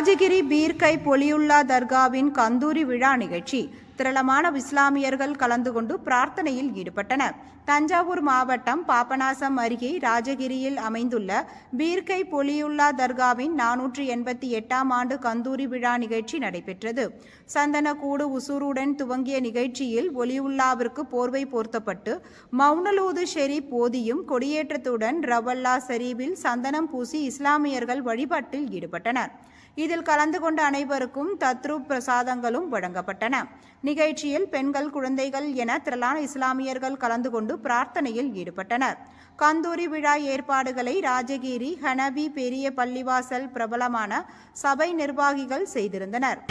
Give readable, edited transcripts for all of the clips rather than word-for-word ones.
ராஜகிரி பீர்கை பொலியுல்லா தர்காவின் கந்தூரி விழா நிகழ்ச்சி. திரளமான இஸ்லாமியர்கள் கலந்து கொண்டு பிரார்த்தனையில் ஈடுபட்டனர். தஞ்சாவூர் மாவட்டம் பாபநாசம் அருகே ராஜகிரியில் அமைந்துள்ள பீர்கை பொலியுல்லா தர்காவின் 488ஆம் ஆண்டு கந்தூரி விழா நிகழ்ச்சி நடைபெற்றது. சந்தனக்கூடு உசூருடன் துவங்கிய நிகழ்ச்சியில் ஒலியுல்லாவிற்கு போர்வை போர்த்தப்பட்டு மௌனலூது ஷெரீப் ஓதியும் கொடியேற்றத்துடன் ரவல்லா ஷெரீபில் சந்தனம் பூசி இஸ்லாமியர்கள் வழிபாட்டில் ஈடுபட்டனர். இதில் கலந்து கொண்ட அனைவருக்கும் தத்ரூப் பிரசாதங்களும் வழங்கப்பட்டன. நிகழ்ச்சியில் பெண்கள், குழந்தைகள் என திரளான இஸ்லாமியர்கள் கலந்து கொண்டு பிரார்த்தனையில் ஈடுபட்டனர். கந்தூரி விழா ஏற்பாடுகளை ராஜகிரி ஹனபி பெரிய பள்ளிவாசல் பிரபலமான சபை நிர்வாகிகள் செய்திருந்தனர்.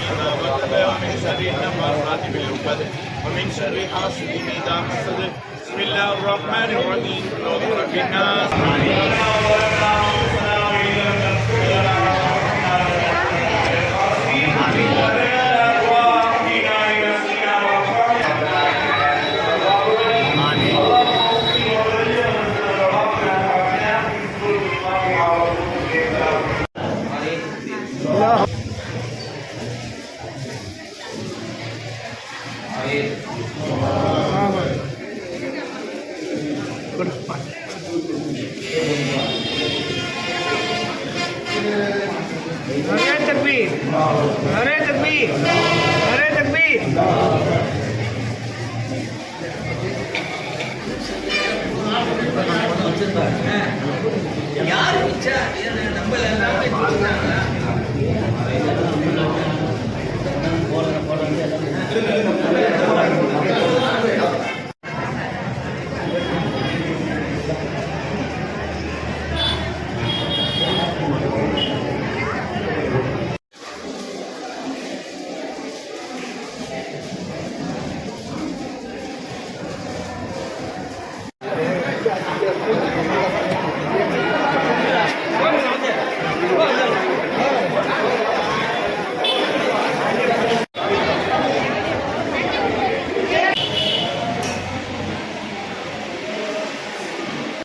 யாரு